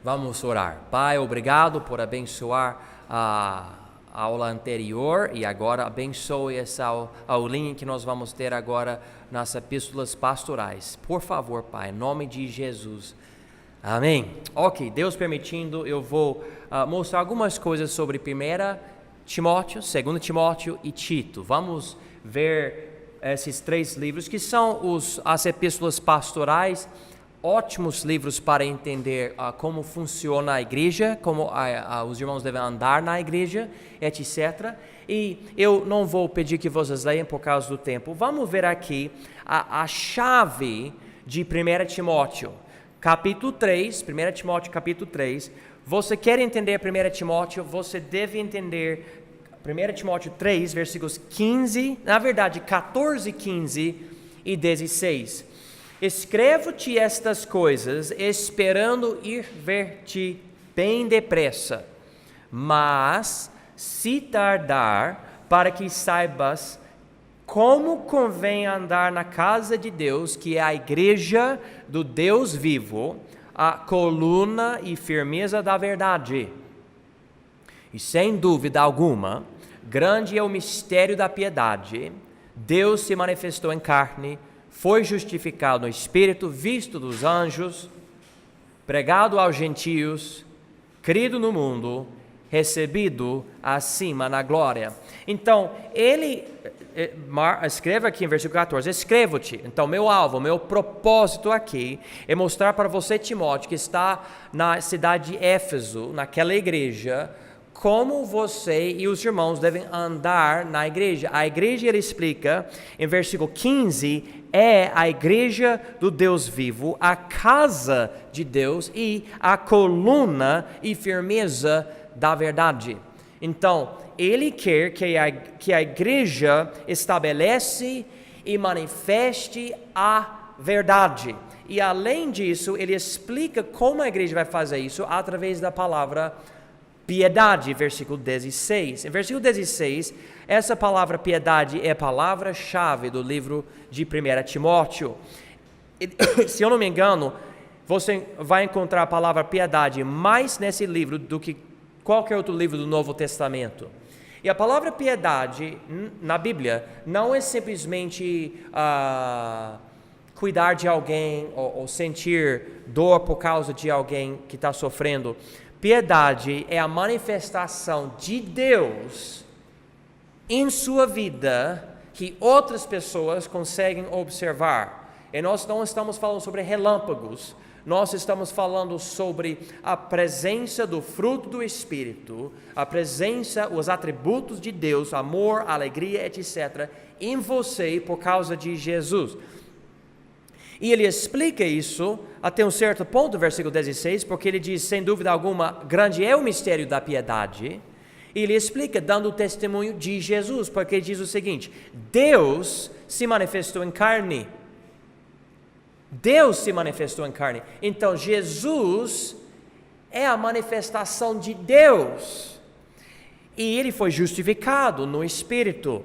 Vamos orar. Pai, obrigado por abençoar a aula anterior e agora abençoe essa aulinha que nós vamos ter agora nas epístolas pastorais. Por favor, Pai, em nome de Jesus. Amém. Ok, Deus permitindo, eu vou mostrar algumas coisas sobre 1 Timóteo, 2 Timóteo e Tito. Vamos ver esses três livros que são as epístolas pastorais, ótimos livros para entender como funciona a igreja, como os irmãos devem andar na igreja, etc. E eu não vou pedir que vocês leiam por causa do tempo. Vamos ver aqui a chave de 1 Timóteo, capítulo 3, 1 Timóteo capítulo 3. Você quer entender 1 Timóteo, você deve entender 1 Timóteo 3, versículos 15, na verdade 14, 15 e 16. Escrevo-te estas coisas, esperando ir ver-te bem depressa, mas se tardar, para que saibas como convém andar na casa de Deus, que é a igreja do Deus vivo, a coluna e firmeza da verdade. E sem dúvida alguma, grande é o mistério da piedade. Deus se manifestou em carne, foi justificado no Espírito, visto dos anjos, pregado aos gentios, crido no mundo, recebido acima na glória. Então, ele escreve aqui em versículo 14, escrevo-te. Então, meu alvo, meu propósito aqui é mostrar para você, Timóteo, que está na cidade de Éfeso, naquela igreja, como você e os irmãos devem andar na igreja. A igreja, ele explica em versículo 15, é a igreja do Deus vivo, a casa de Deus e a coluna e firmeza da verdade. Então, ele quer que a igreja estabelece e manifeste a verdade. E além disso, ele explica como a igreja vai fazer isso através da palavra piedade, versículo 16. Em versículo 16, essa palavra piedade é a palavra-chave do livro de 1 Timóteo. Se eu não me engano, você vai encontrar a palavra piedade mais nesse livro do que qualquer outro livro do Novo Testamento. E a palavra piedade na Bíblia não é simplesmente cuidar de alguém ou sentir dor por causa de alguém que está sofrendo. Piedade é a manifestação de Deus em sua vida que outras pessoas conseguem observar. E nós não estamos falando sobre relâmpagos, nós estamos falando sobre a presença do fruto do Espírito, a presença, os atributos de Deus, amor, alegria, etc., em você por causa de Jesus. E ele explica isso até um certo ponto, versículo 16, porque ele diz, sem dúvida alguma, grande é o mistério da piedade. E ele explica dando o testemunho de Jesus, porque ele diz o seguinte, Deus se manifestou em carne. Deus se manifestou em carne. Então, Jesus é a manifestação de Deus. E ele foi justificado no Espírito,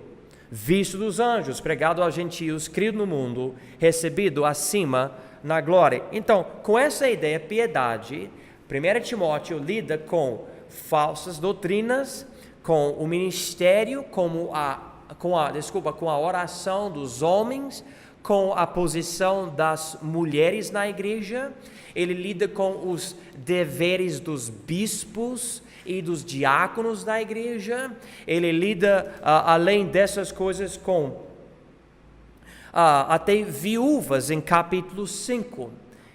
visto dos anjos, pregado aos gentios, crido no mundo, recebido acima na glória. Então, com essa ideia, piedade, 1 Timóteo lida com falsas doutrinas, com o ministério, com a oração dos homens, com a posição das mulheres na igreja. Ele lida com os deveres dos bispos e dos diáconos da igreja. Ele lida, além dessas coisas, com até viúvas em capítulo 5.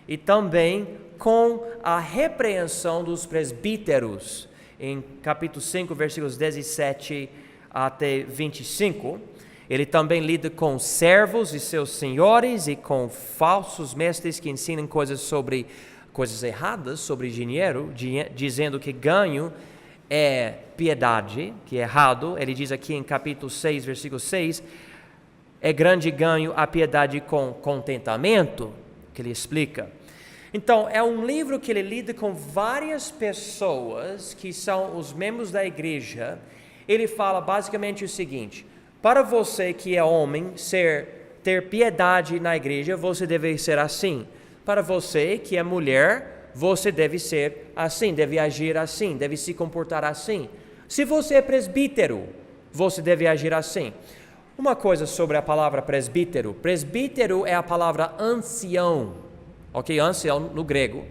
E também com a repreensão dos presbíteros em capítulo 5, versículos 17 até 25. Ele também lida com servos e seus senhores e com falsos mestres que ensinam coisas erradas sobre dinheiro, dizendo que ganho é piedade, que é errado. Ele diz aqui em capítulo 6, versículo 6, é grande ganho a piedade com contentamento, que ele explica. Então, é um livro que ele lida com várias pessoas que são os membros da igreja. Ele fala basicamente o seguinte, para você que é homem, ter piedade na igreja, você deve ser assim. Para você que é mulher, você deve ser assim, deve agir assim, deve se comportar assim. Se você é presbítero, você deve agir assim. Uma coisa sobre a palavra presbítero. Presbítero é a palavra ancião, ok? Ancião no grego.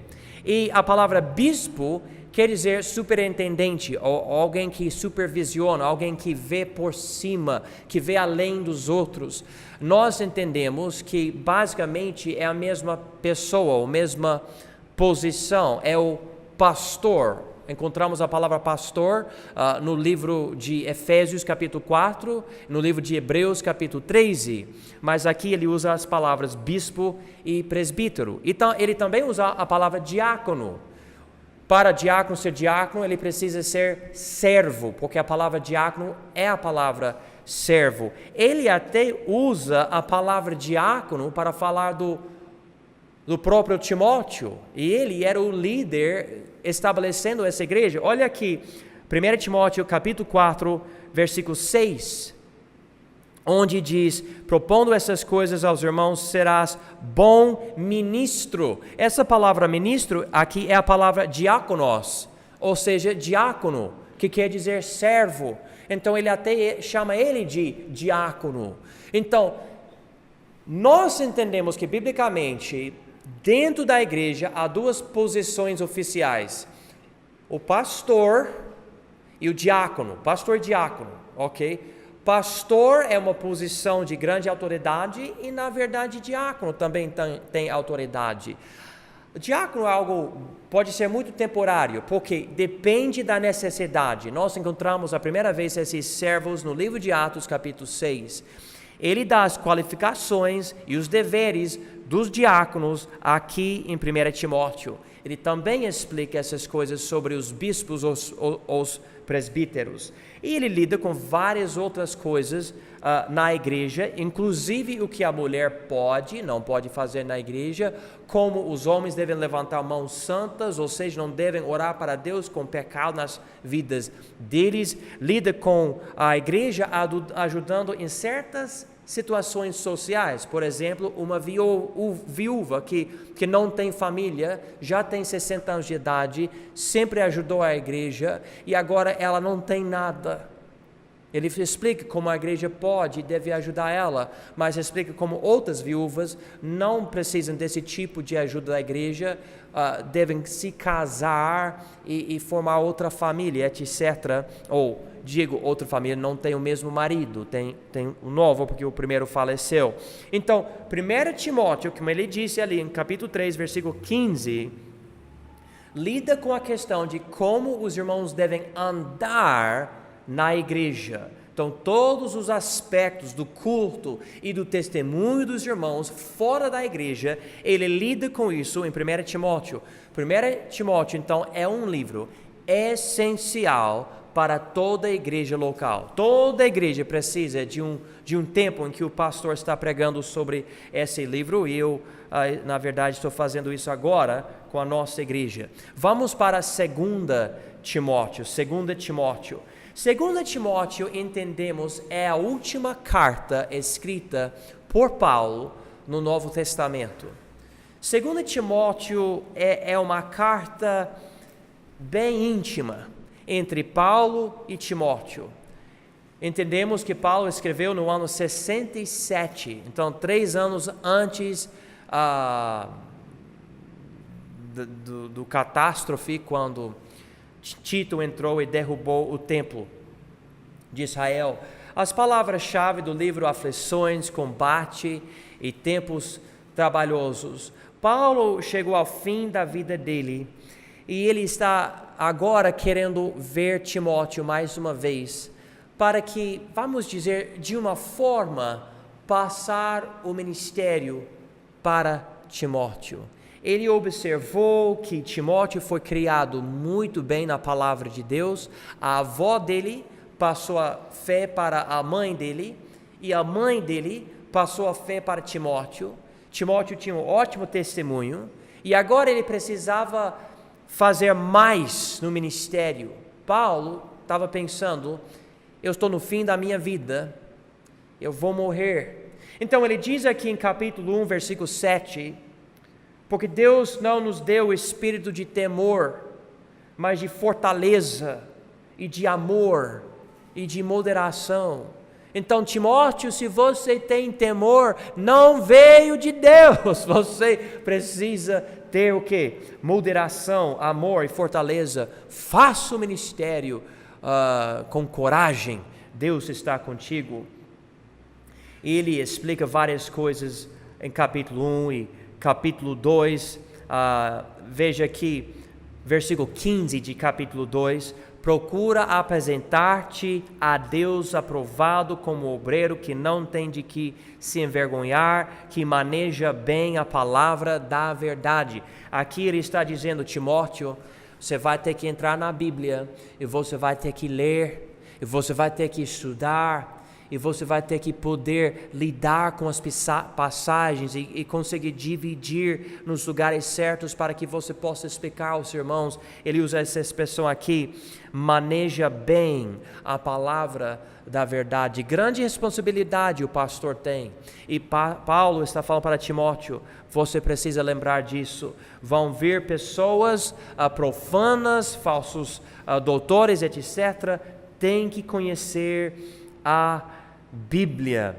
E a palavra bispo quer dizer superintendente, ou alguém que supervisiona, alguém que vê por cima, que vê além dos outros. Nós entendemos que basicamente é a mesma pessoa, a mesma posição, é o pastor. Encontramos a palavra pastor no livro de Efésios capítulo 4, no livro de Hebreus capítulo 13, mas aqui ele usa as palavras bispo e presbítero. Então ele também usa a palavra diácono. Para diácono ser diácono, ele precisa ser servo, porque a palavra diácono é a palavra servo. Ele até usa a palavra diácono para falar do próprio Timóteo, e ele era o líder estabelecendo essa igreja. Olha aqui, 1 Timóteo capítulo 4, versículo 6, onde diz: propondo essas coisas aos irmãos, serás bom ministro. Essa palavra ministro aqui é a palavra diáconos, ou seja, diácono, que quer dizer servo. Então ele até chama ele de diácono. Então, nós entendemos que biblicamente, dentro da igreja, há duas posições oficiais: o pastor e o diácono. Pastor e diácono, ok? Pastor é uma posição de grande autoridade e, na verdade, diácono também tem autoridade. O diácono é algo, pode ser muito temporário, porque depende da necessidade. Nós encontramos a primeira vez esses servos no livro de Atos, capítulo 6. Ele dá as qualificações e os deveres dos diáconos aqui em 1 Timóteo. Ele também explica essas coisas sobre os bispos, os presbíteros. E ele lida com várias outras coisas na igreja, inclusive o que a mulher não pode fazer na igreja, como os homens devem levantar mãos santas, ou seja, não devem orar para Deus com pecado nas vidas deles. Lida com a igreja ajudando em certas situações sociais. Por exemplo, uma viúva que não tem família, já tem 60 anos de idade, sempre ajudou a igreja e agora ela não tem nada. Ele explica como a igreja pode e deve ajudar ela, mas explica como outras viúvas não precisam desse tipo de ajuda da igreja, devem se casar e formar outra família, etc. Ou, outra família não tem o mesmo marido, tem um novo, porque o primeiro faleceu. Então, 1 Timóteo, como ele disse ali em capítulo 3, versículo 15, lida com a questão de como os irmãos devem andar na igreja. Então, todos os aspectos do culto e do testemunho dos irmãos fora da igreja, ele lida com isso em 1 Timóteo. 1 Timóteo, então, é um livro essencial para toda a igreja local. Toda a igreja precisa de um tempo em que o pastor está pregando sobre esse livro, e eu, na verdade, estou fazendo isso agora com a nossa igreja. Vamos para 2 Timóteo. 2 Timóteo, entendemos, é a última carta escrita por Paulo no Novo Testamento. 2 Timóteo é uma carta bem íntima entre Paulo e Timóteo. Entendemos que Paulo escreveu no ano 67, então 3 anos antes do catástrofe, quando Tito entrou e derrubou o templo de Israel. As palavras-chave do livro: aflições, combate e tempos trabalhosos. Paulo chegou ao fim da vida dele e ele está agora querendo ver Timóteo mais uma vez, para que, vamos dizer, de uma forma, passar o ministério para Timóteo. Ele observou que Timóteo foi criado muito bem na palavra de Deus. A avó dele passou a fé para a mãe dele, e a mãe dele passou a fé para Timóteo. Timóteo tinha um ótimo testemunho, e agora ele precisava fazer mais no ministério. Paulo estava pensando: eu estou no fim da minha vida, eu vou morrer. Então ele diz aqui em capítulo 1, versículo 7, Porque Deus não nos deu o espírito de temor, mas de fortaleza e de amor e de moderação. Então, Timóteo, se você tem temor, não veio de Deus. Você precisa ter o quê? Moderação, amor e fortaleza. Faça o ministério com coragem. Deus está contigo. Ele explica várias coisas em capítulo 1 e capítulo 2. Veja aqui, versículo 15 de capítulo 2. Procura apresentar-te a Deus aprovado como obreiro que não tem de que se envergonhar, que maneja bem a palavra da verdade. Aqui ele está dizendo, Timóteo, você vai ter que entrar na Bíblia, e você vai ter que ler, e você vai ter que estudar, e você vai ter que poder lidar com as passagens e conseguir dividir nos lugares certos para que você possa explicar aos irmãos. Ele usa essa expressão aqui, maneja bem a palavra da verdade. Grande responsabilidade o pastor tem. E Paulo está falando para Timóteo, você precisa lembrar disso. Vão vir pessoas profanas, falsos doutores, etc. Tem que conhecer a Bíblia.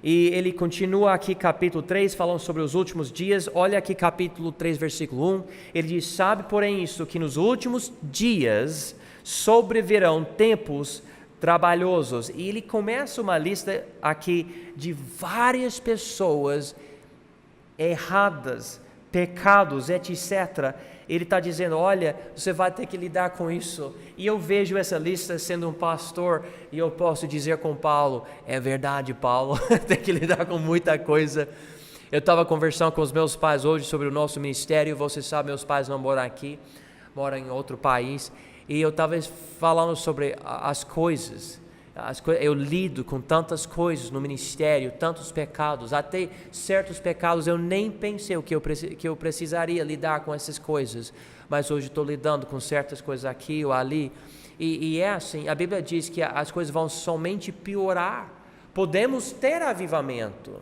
E ele continua aqui capítulo 3 falando sobre os últimos dias. Olha aqui capítulo 3 versículo 1, ele diz, sabe porém isto, que nos últimos dias sobrevirão tempos trabalhosos. E ele começa uma lista aqui de várias pessoas erradas, pecados, etc. Ele está dizendo, olha, você vai ter que lidar com isso. E eu vejo essa lista sendo um pastor, e eu posso dizer com Paulo, é verdade, Paulo, tem que lidar com muita coisa. Eu estava conversando com os meus pais hoje sobre o nosso ministério. Você sabe, meus pais não moram aqui, moram em outro país. E eu estava falando sobre as coisas. Eu lido com tantas coisas no ministério, tantos pecados, até certos pecados eu nem pensei que eu precisaria lidar com essas coisas, mas hoje estou lidando com certas coisas aqui ou ali, e é assim, a Bíblia diz que as coisas vão somente piorar. Podemos ter avivamento,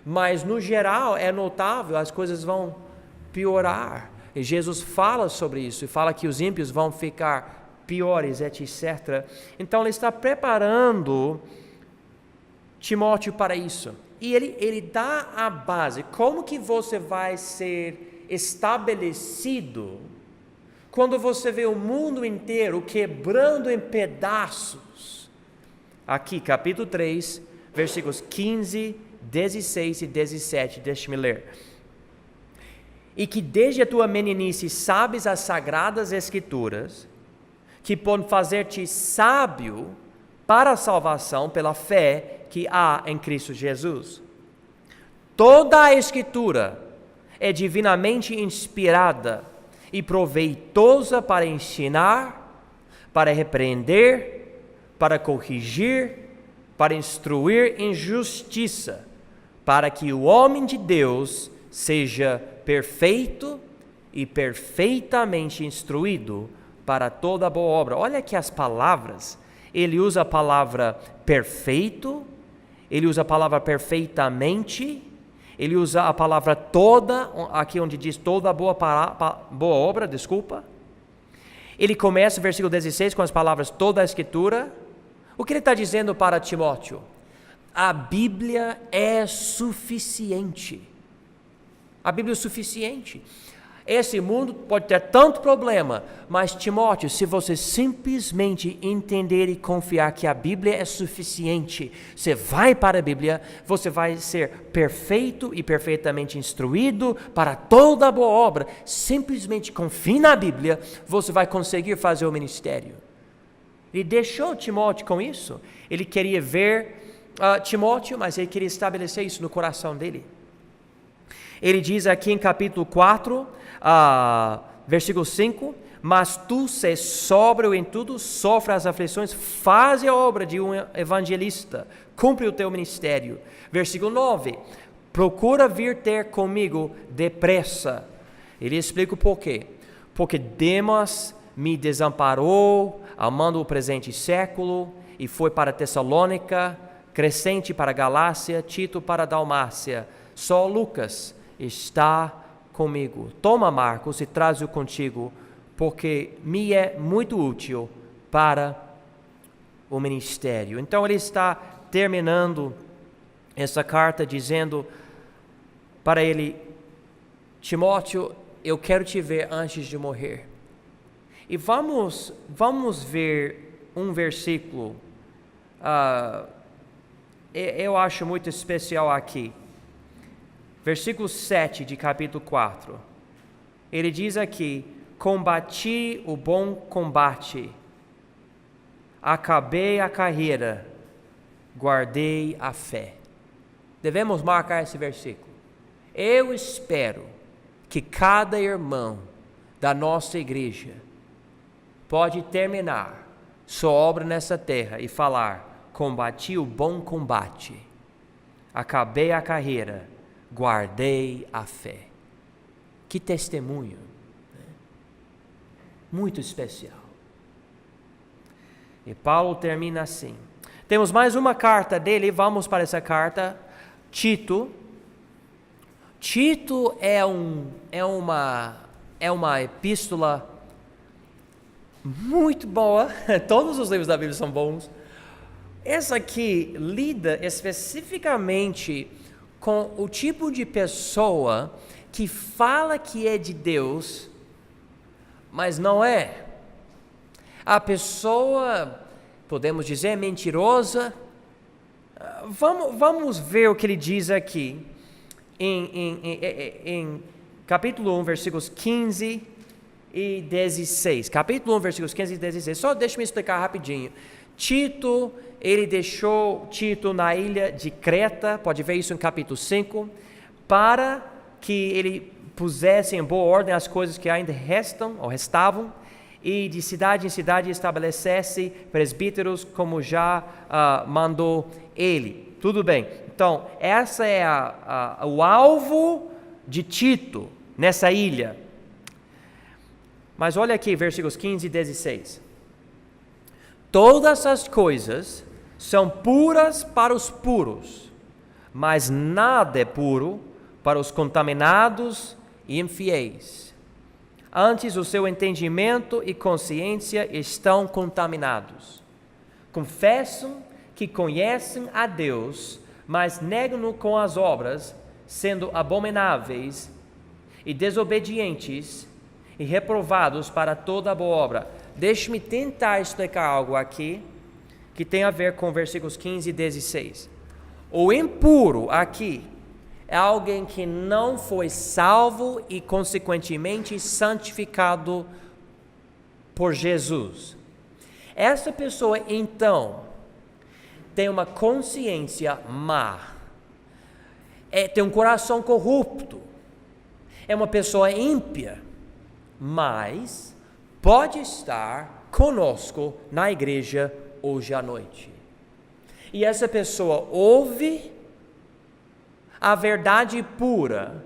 mas no geral é notável, as coisas vão piorar, e Jesus fala sobre isso, e fala que os ímpios vão ficar piores, etc. Então ele está preparando Timóteo para isso. E ele dá a base. Como que você vai ser estabelecido quando você vê o mundo inteiro quebrando em pedaços? Aqui, capítulo 3, versículos 15, 16 e 17. Deixe-me ler. E que desde a tua meninice sabes as sagradas escrituras, que podem fazer-te sábio para a salvação pela fé que há em Cristo Jesus. Toda a Escritura é divinamente inspirada e proveitosa para ensinar, para repreender, para corrigir, para instruir em justiça, para que o homem de Deus seja perfeito e perfeitamente instruído para toda boa obra. Olha aqui as palavras. Ele usa a palavra perfeito, ele usa a palavra perfeitamente, ele usa a palavra toda, aqui onde diz toda boa obra, Ele começa o versículo 16 com as palavras toda a Escritura. O que ele está dizendo para Timóteo? A Bíblia é suficiente. A Bíblia é suficiente. Esse mundo pode ter tanto problema, mas Timóteo, se você simplesmente entender e confiar que a Bíblia é suficiente, você vai para a Bíblia, você vai ser perfeito e perfeitamente instruído para toda boa obra. Simplesmente confie na Bíblia, você vai conseguir fazer o ministério. Ele deixou Timóteo com isso. Ele queria ver Timóteo, mas ele queria estabelecer isso no coração dele. Ele diz aqui em capítulo 4, versículo 5, mas tu se sóbrio em tudo, sofre as aflições, faz a obra de um evangelista, cumpre o teu ministério. Versículo 9, procura vir ter comigo depressa. Ele explica o porquê. Porque Demas me desamparou, amando o presente século, e foi para Tessalônica, Crescente para Galácia, Tito para Dalmácia. Só Lucas está comigo. Toma, Marcos, e traz-o contigo, porque me é muito útil para o ministério. Então ele está terminando essa carta dizendo para ele: Timóteo, eu quero te ver antes de morrer. E vamos ver um versículo, eu acho muito especial aqui. Versículo 7 de capítulo 4. Ele diz aqui: combati o bom combate, acabei a carreira, guardei a fé. Devemos marcar esse versículo. Eu espero que cada irmão da nossa igreja pode terminar sua obra nessa terra e falar: combati o bom combate, acabei a carreira, guardei a fé. Que testemunho, né? Muito especial. E Paulo termina assim. Temos mais uma carta dele, vamos para essa carta. Tito. Tito é uma epístola muito boa. Todos os livros da Bíblia são bons. Essa aqui lida especificamente com o tipo de pessoa que fala que é de Deus, mas não é. A pessoa, podemos dizer, mentirosa. Vamos ver o que ele diz aqui em capítulo 1, versículos 15 e 16. Capítulo 1, versículos 15 e 16. Só deixa-me explicar rapidinho. Tito, ele deixou Tito na ilha de Creta, pode ver isso em capítulo 5, para que ele pusesse em boa ordem as coisas que ainda restavam, e de cidade em cidade estabelecesse presbíteros como já mandou ele. Tudo bem. Então, essa é o alvo de Tito nessa ilha. Mas olha aqui, versículos 15 e 16. Todas as coisas são puras para os puros, mas nada é puro para os contaminados e infiéis. Antes, o seu entendimento e consciência estão contaminados. Confessam que conhecem a Deus, mas negam-no com as obras, sendo abomináveis e desobedientes e reprovados para toda a boa obra. Deixe-me tentar explicar algo aqui que tem a ver com versículos 15 e 16. O impuro aqui é alguém que não foi salvo e, consequentemente, santificado por Jesus. Essa pessoa, então, tem uma consciência má, tem um coração corrupto, é uma pessoa ímpia, mas pode estar conosco na igreja hoje à noite. E essa pessoa ouve a verdade pura,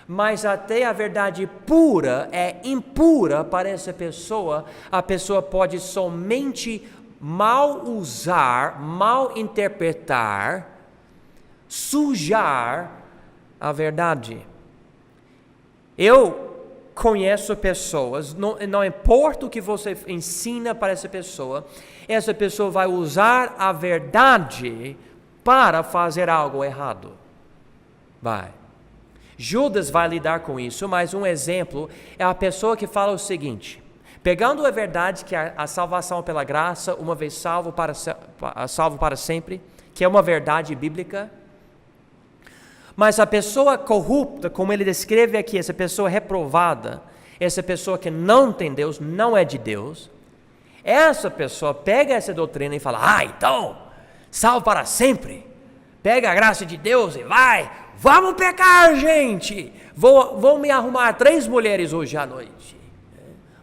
mas até a verdade pura é impura para essa pessoa. A pessoa pode somente mal usar, mal interpretar, sujar a verdade. Eu conheço pessoas, não importa o que você ensina para essa pessoa vai usar a verdade para fazer algo errado. Vai. Judas vai lidar com isso, mas um exemplo é a pessoa que fala o seguinte: pegando a verdade que a salvação pela graça, uma vez salvo para sempre, que é uma verdade bíblica, mas a pessoa corrupta, como ele descreve aqui, essa pessoa reprovada, essa pessoa que não tem Deus, não é de Deus, essa pessoa pega essa doutrina e fala: então, salvo para sempre, pega a graça de Deus e vamos pecar, gente, vou me arrumar 3 mulheres hoje à noite,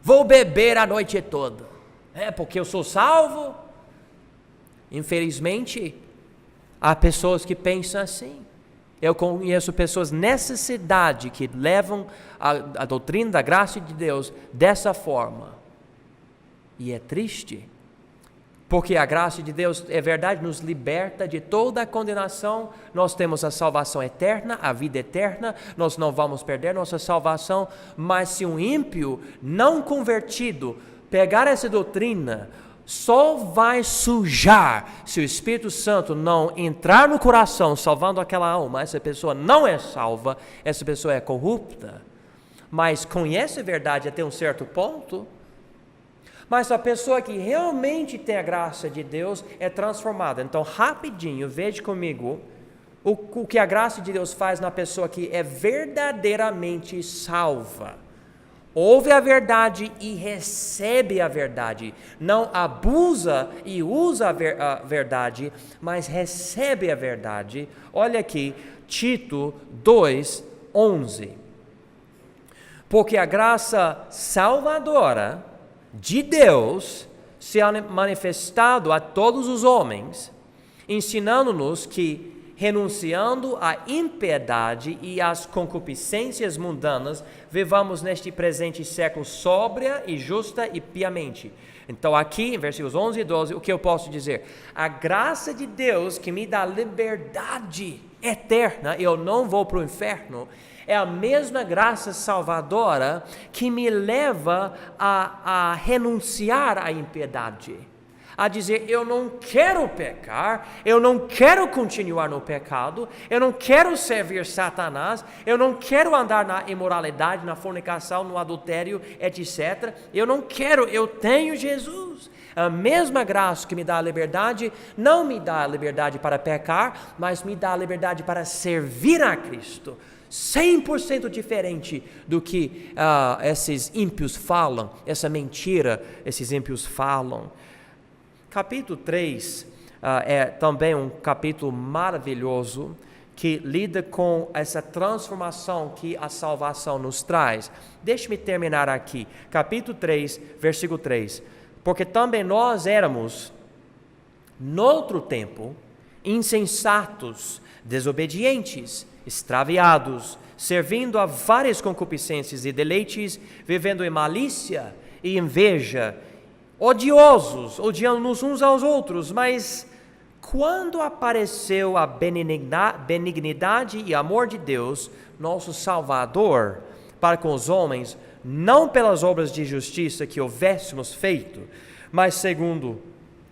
vou beber a noite toda, porque eu sou salvo. Infelizmente, há pessoas que pensam assim. Eu conheço pessoas nessa cidade que levam a doutrina da graça de Deus dessa forma. E é triste. Porque a graça de Deus, é verdade, nos liberta de toda a condenação. Nós temos a salvação eterna, a vida eterna. Nós não vamos perder nossa salvação. Mas se um ímpio não convertido pegar essa doutrina, só vai sujar se o Espírito Santo não entrar no coração, salvando aquela alma. Essa pessoa não é salva, essa pessoa é corrupta. Mas conhece a verdade até um certo ponto. Mas a pessoa que realmente tem a graça de Deus é transformada. Então, rapidinho, veja comigo o que a graça de Deus faz na pessoa que é verdadeiramente salva. Ouve a verdade e recebe a verdade. Não abusa e usa a verdade, mas recebe a verdade. Olha aqui, Tito 2:11. Porque a graça salvadora de Deus se ha manifestado a todos os homens, ensinando-nos que, renunciando à impiedade e às concupiscências mundanas, vivamos neste presente século sóbria e justa e piamente. Então aqui, em versículos 11 e 12, o que eu posso dizer? A graça de Deus que me dá liberdade eterna, eu não vou para o inferno, é a mesma graça salvadora que me leva a renunciar à impiedade, a dizer, eu não quero pecar, eu não quero continuar no pecado, eu não quero servir Satanás, eu não quero andar na imoralidade, na fornicação, no adultério, etc. Eu não quero, eu tenho Jesus. A mesma graça que me dá a liberdade, não me dá a liberdade para pecar, mas me dá a liberdade para servir a Cristo. 100% diferente do que esses ímpios falam, essa mentira esses ímpios falam. Capítulo 3 é também um capítulo maravilhoso que lida com essa transformação que a salvação nos traz. Deixe-me terminar aqui, capítulo 3, versículo 3. Porque também nós éramos, noutro tempo, insensatos, desobedientes, extraviados, servindo a várias concupiscências e deleites, vivendo em malícia e inveja, odiosos, odiando-nos uns aos outros. Mas quando apareceu a benignidade e amor de Deus, nosso Salvador, para com os homens, não pelas obras de justiça que houvéssemos feito, mas segundo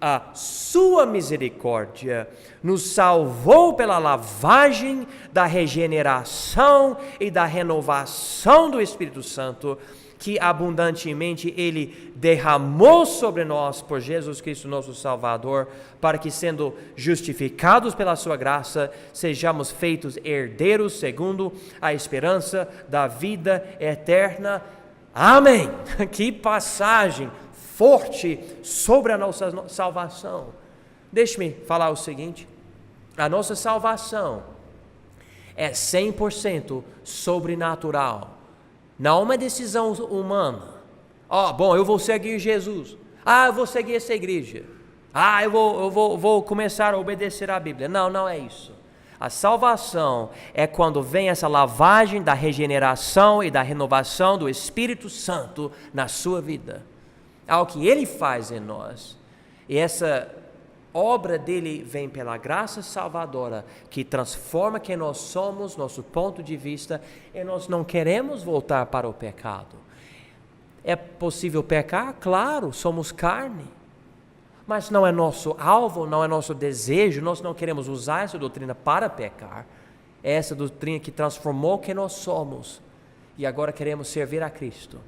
a sua misericórdia, nos salvou pela lavagem da regeneração e da renovação do Espírito Santo, que abundantemente Ele derramou sobre nós por Jesus Cristo nosso Salvador, para que, sendo justificados pela sua graça, sejamos feitos herdeiros segundo a esperança da vida eterna. Amém! Que passagem forte sobre a nossa salvação. Deixe-me falar o seguinte: a nossa salvação é 100% sobrenatural, não uma decisão humana. Bom, eu vou seguir Jesus. Eu vou seguir essa igreja. Eu vou começar a obedecer à Bíblia. Não é isso. A salvação é quando vem essa lavagem da regeneração e da renovação do Espírito Santo na sua vida. Ao que Ele faz em nós. E essa obra dele vem pela graça salvadora, que transforma quem nós somos, nosso ponto de vista, e nós não queremos voltar para o pecado. É possível pecar? Claro, somos carne. Mas não é nosso alvo, não é nosso desejo, nós não queremos usar essa doutrina para pecar. É essa doutrina que transformou quem nós somos. E agora queremos servir a Cristo.